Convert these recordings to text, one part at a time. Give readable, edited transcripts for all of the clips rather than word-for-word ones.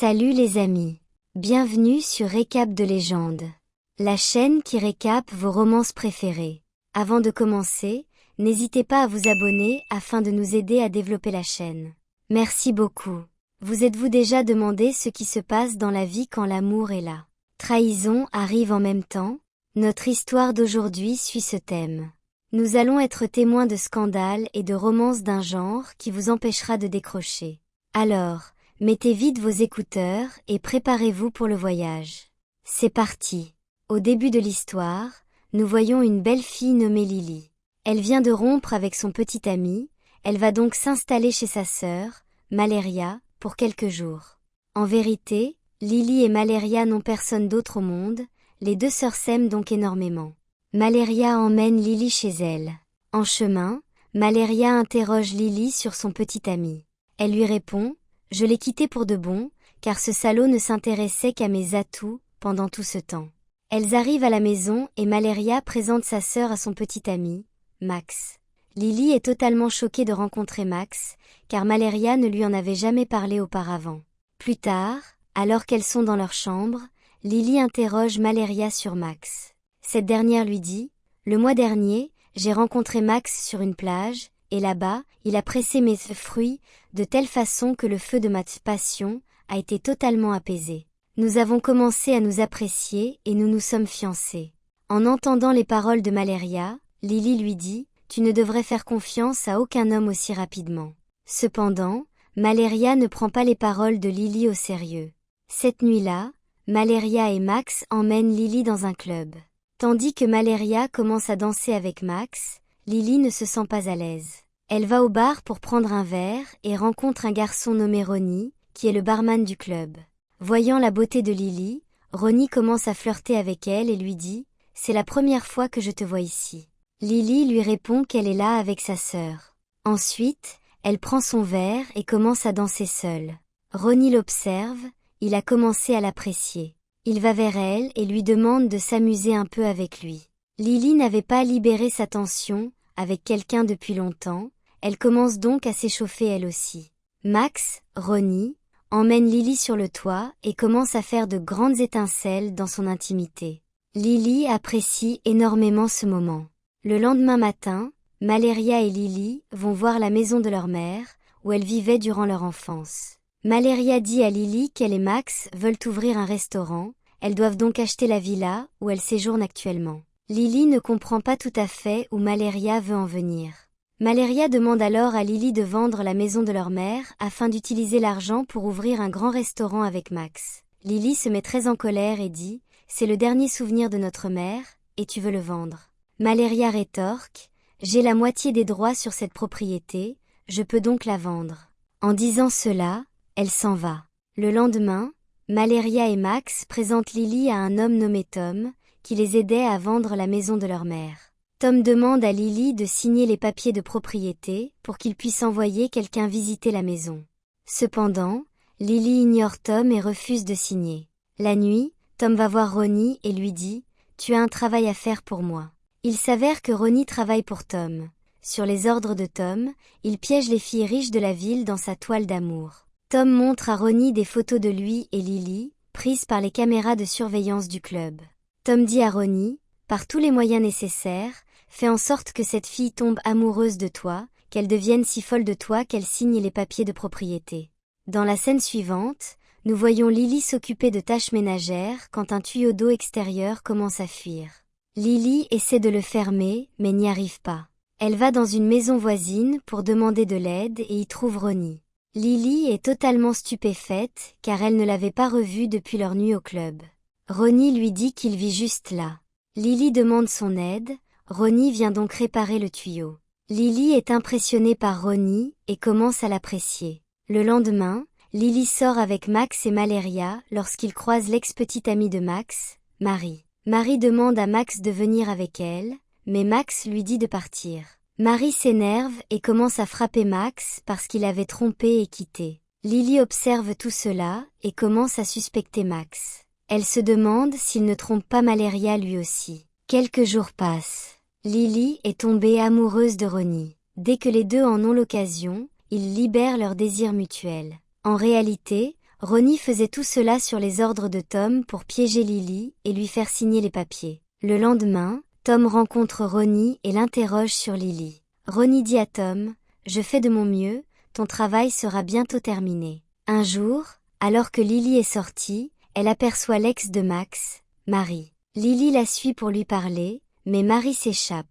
Salut les amis. Bienvenue sur Récap de légende. La chaîne qui récap vos romances préférées. Avant de commencer, n'hésitez pas à vous abonner afin de nous aider à développer la chaîne. Merci beaucoup. Vous êtes-vous déjà demandé ce qui se passe dans la vie quand l'amour est là? Trahison arrive en même temps? Notre histoire d'aujourd'hui suit ce thème. Nous allons être témoins de scandales et de romances d'un genre qui vous empêchera de décrocher. Alors, mettez vite vos écouteurs et préparez-vous pour le voyage. C'est parti. Au début de l'histoire, nous voyons une belle fille nommée Lily. Elle vient de rompre avec son petit ami, elle va donc s'installer chez sa sœur, Maléria, pour quelques jours. En vérité, Lily et Maléria n'ont personne d'autre au monde, les deux sœurs s'aiment donc énormément. Maléria emmène Lily chez elle. En chemin, Maléria interroge Lily sur son petit ami. Elle lui répond: « Je l'ai quitté pour de bon, car ce salaud ne s'intéressait qu'à mes atouts pendant tout ce temps. » Elles arrivent à la maison et Maléria présente sa sœur à son petit ami, Max. Lily est totalement choquée de rencontrer Max, car Maléria ne lui en avait jamais parlé auparavant. Plus tard, alors qu'elles sont dans leur chambre, Lily interroge Maléria sur Max. Cette dernière lui dit: « Le mois dernier, j'ai rencontré Max sur une plage, et là-bas, il a pressé mes fruits, de telle façon que le feu de ma passion a été totalement apaisé. Nous avons commencé à nous apprécier et nous nous sommes fiancés. » En entendant les paroles de Maléria, Lily lui dit: « Tu ne devrais faire confiance à aucun homme aussi rapidement. » Cependant, Maléria ne prend pas les paroles de Lily au sérieux. Cette nuit-là, Maléria et Max emmènent Lily dans un club. Tandis que Maléria commence à danser avec Max, Lily ne se sent pas à l'aise. Elle va au bar pour prendre un verre et rencontre un garçon nommé Ronnie, qui est le barman du club. Voyant la beauté de Lily, Ronnie commence à flirter avec elle et lui dit: « C'est la première fois que je te vois ici. » Lily lui répond qu'elle est là avec sa sœur. Ensuite, elle prend son verre et commence à danser seule. Ronnie l'observe, il a commencé à l'apprécier. Il va vers elle et lui demande de s'amuser un peu avec lui. Lily n'avait pas libéré sa tension avec quelqu'un depuis longtemps, elle commence donc à s'échauffer elle aussi. Max, Ronnie, emmène Lily sur le toit et commence à faire de grandes étincelles dans son intimité. Lily apprécie énormément ce moment. Le lendemain matin, Maléria et Lily vont voir la maison de leur mère, où elles vivaient durant leur enfance. Maléria dit à Lily qu'elle et Max veulent ouvrir un restaurant, elles doivent donc acheter la villa où elles séjournent actuellement. Lily ne comprend pas tout à fait où Maléria veut en venir. Maléria demande alors à Lily de vendre la maison de leur mère afin d'utiliser l'argent pour ouvrir un grand restaurant avec Max. Lily se met très en colère et dit: « C'est le dernier souvenir de notre mère, et tu veux le vendre. » Maléria rétorque: « J'ai la moitié des droits sur cette propriété, je peux donc la vendre. » En disant cela, elle s'en va. Le lendemain, Maléria et Max présentent Lily à un homme nommé Tom, qui les aidait à vendre la maison de leur mère. Tom demande à Lily de signer les papiers de propriété pour qu'il puisse envoyer quelqu'un visiter la maison. Cependant, Lily ignore Tom et refuse de signer. La nuit, Tom va voir Ronnie et lui dit: « Tu as un travail à faire pour moi. » Il s'avère que Ronnie travaille pour Tom. Sur les ordres de Tom, il piège les filles riches de la ville dans sa toile d'amour. Tom montre à Ronnie des photos de lui et Lily, prises par les caméras de surveillance du club. Tom dit à Ronnie: « Par tous les moyens nécessaires, fais en sorte que cette fille tombe amoureuse de toi, qu'elle devienne si folle de toi qu'elle signe les papiers de propriété. » Dans la scène suivante, nous voyons Lily s'occuper de tâches ménagères quand un tuyau d'eau extérieur commence à fuir. Lily essaie de le fermer, mais n'y arrive pas. Elle va dans une maison voisine pour demander de l'aide et y trouve Ronnie. Lily est totalement stupéfaite car elle ne l'avait pas revu depuis leur nuit au club. Ronnie lui dit qu'il vit juste là. Lily demande son aide, Ronnie vient donc réparer le tuyau. Lily est impressionnée par Ronnie et commence à l'apprécier. Le lendemain, Lily sort avec Max et Maléria lorsqu'ils croisent l'ex-petite amie de Max, Marie. Marie demande à Max de venir avec elle, mais Max lui dit de partir. Marie s'énerve et commence à frapper Max parce qu'il avait trompé et quitté. Lily observe tout cela et commence à suspecter Max. Elle se demande s'il ne trompe pas Maléria lui aussi. Quelques jours passent. Lily est tombée amoureuse de Ronnie. Dès que les deux en ont l'occasion, ils libèrent leur désir mutuel. En réalité, Ronnie faisait tout cela sur les ordres de Tom pour piéger Lily et lui faire signer les papiers. Le lendemain, Tom rencontre Ronnie et l'interroge sur Lily. Ronnie dit à Tom, « Je fais de mon mieux, ton travail sera bientôt terminé. » Un jour, alors que Lily est sortie, elle aperçoit l'ex de Max, Mary. Lily la suit pour lui parler, mais Mary s'échappe.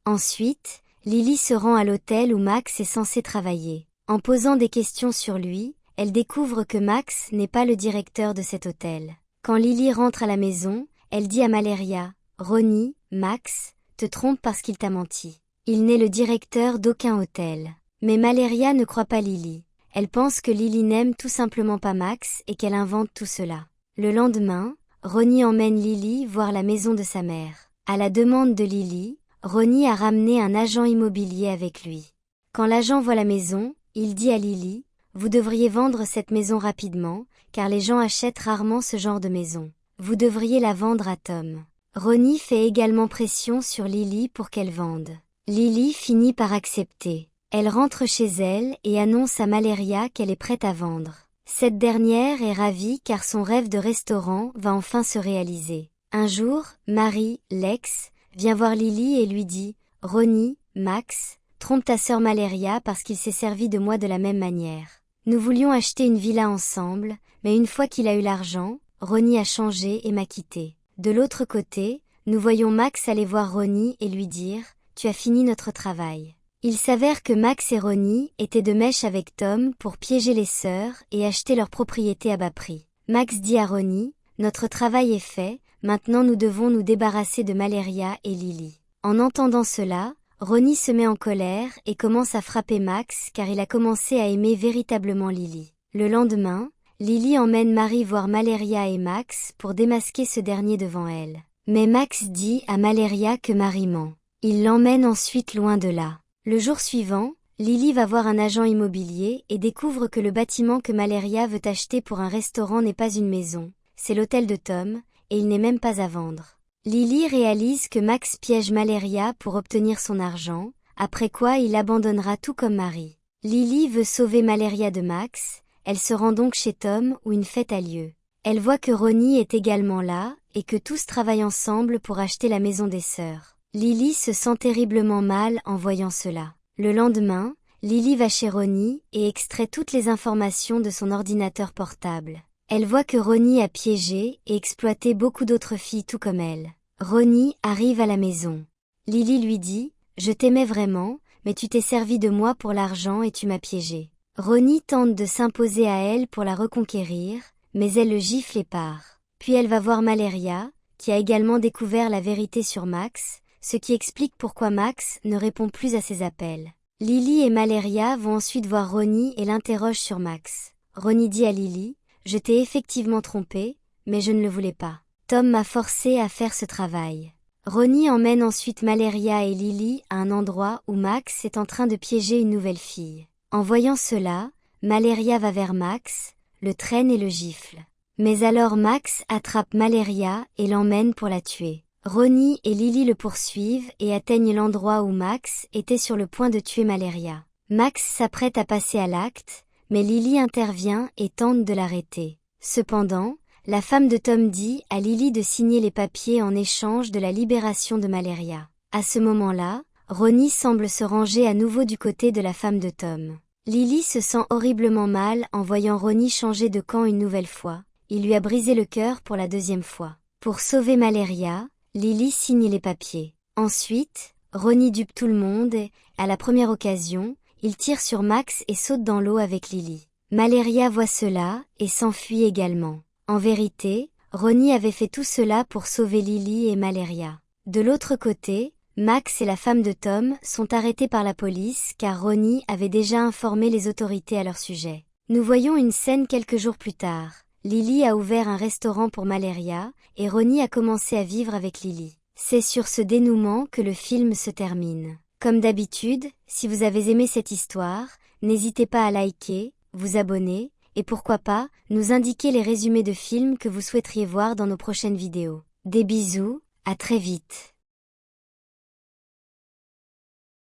Ensuite, Lily se rend à l'hôtel où Max est censé travailler. En posant des questions sur lui, elle découvre que Max n'est pas le directeur de cet hôtel. Quand Lily rentre à la maison, elle dit à Maleria, « Ronnie, Max, te trompe parce qu'il t'a menti. Il n'est le directeur d'aucun hôtel. » Mais Maleria ne croit pas Lily. Elle pense que Lily n'aime tout simplement pas Max et qu'elle invente tout cela. Le lendemain, Ronnie emmène Lily voir la maison de sa mère. À la demande de Lily, Ronnie a ramené un agent immobilier avec lui. Quand l'agent voit la maison, il dit à Lily, « Vous devriez vendre cette maison rapidement, car les gens achètent rarement ce genre de maison. Vous devriez la vendre à Tom. » Ronnie fait également pression sur Lily pour qu'elle vende. Lily finit par accepter. Elle rentre chez elle et annonce à Maleria qu'elle est prête à vendre. Cette dernière est ravie car son rêve de restaurant va enfin se réaliser. Un jour, Mary, l'ex, vient voir Lily et lui dit « Ronnie, Max, trompe ta sœur Maleria parce qu'il s'est servi de moi de la même manière. Nous voulions acheter une villa ensemble, mais une fois qu'il a eu l'argent, Ronnie a changé et m'a quitté. » De l'autre côté, nous voyons Max aller voir Ronnie et lui dire « Tu as fini notre travail. » Il s'avère que Max et Ronnie étaient de mèche avec Tom pour piéger les sœurs et acheter leur propriété à bas prix. Max dit à Ronnie, « Notre travail est fait, maintenant nous devons nous débarrasser de Maleria et Lily. » En entendant cela, Ronnie se met en colère et commence à frapper Max car il a commencé à aimer véritablement Lily. Le lendemain, Lily emmène Mary voir Maleria et Max pour démasquer ce dernier devant elle. Mais Max dit à Maleria que Mary ment. Il l'emmène ensuite loin de là. Le jour suivant, Lily va voir un agent immobilier et découvre que le bâtiment que Maleria veut acheter pour un restaurant n'est pas une maison, c'est l'hôtel de Tom, et il n'est même pas à vendre. Lily réalise que Max piège Maleria pour obtenir son argent, après quoi il abandonnera tout comme Mary. Lily veut sauver Maleria de Max, elle se rend donc chez Tom où une fête a lieu. Elle voit que Ronnie est également là, et que tous travaillent ensemble pour acheter la maison des sœurs. Lily se sent terriblement mal en voyant cela. Le lendemain, Lily va chez Ronnie et extrait toutes les informations de son ordinateur portable. Elle voit que Ronnie a piégé et exploité beaucoup d'autres filles tout comme elle. Ronnie arrive à la maison. Lily lui dit « Je t'aimais vraiment, mais tu t'es servi de moi pour l'argent et tu m'as piégé. » Ronnie tente de s'imposer à elle pour la reconquérir, mais elle le gifle et part. Puis elle va voir Maleria, qui a également découvert la vérité sur Max, ce qui explique pourquoi Max ne répond plus à ses appels. Lily et Maleria vont ensuite voir Ronnie et l'interrogent sur Max. Ronnie dit à Lily, « Je t'ai effectivement trompé, mais je ne le voulais pas. Tom m'a forcé à faire ce travail. » Ronnie emmène ensuite Maleria et Lily à un endroit où Max est en train de piéger une nouvelle fille. En voyant cela, Maleria va vers Max, le traîne et le gifle. Mais alors Max attrape Maleria et l'emmène pour la tuer. Ronnie et Lily le poursuivent et atteignent l'endroit où Max était sur le point de tuer Maleria. Max s'apprête à passer à l'acte, mais Lily intervient et tente de l'arrêter. Cependant, la femme de Tom dit à Lily de signer les papiers en échange de la libération de Maleria. À ce moment-là, Ronnie semble se ranger à nouveau du côté de la femme de Tom. Lily se sent horriblement mal en voyant Ronnie changer de camp une nouvelle fois. Il lui a brisé le cœur pour la deuxième fois. Pour sauver Maleria, Lily signe les papiers. Ensuite, Ronnie dupe tout le monde et, à la première occasion, il tire sur Max et saute dans l'eau avec Lily. Maleria voit cela et s'enfuit également. En vérité, Ronnie avait fait tout cela pour sauver Lily et Maleria. De l'autre côté, Max et la femme de Tom sont arrêtés par la police car Ronnie avait déjà informé les autorités à leur sujet. Nous voyons une scène quelques jours plus tard. Lily a ouvert un restaurant pour Maleria, et Ronnie a commencé à vivre avec Lily. C'est sur ce dénouement que le film se termine. Comme d'habitude, si vous avez aimé cette histoire, n'hésitez pas à liker, vous abonner, et pourquoi pas, nous indiquer les résumés de films que vous souhaiteriez voir dans nos prochaines vidéos. Des bisous, à très vite.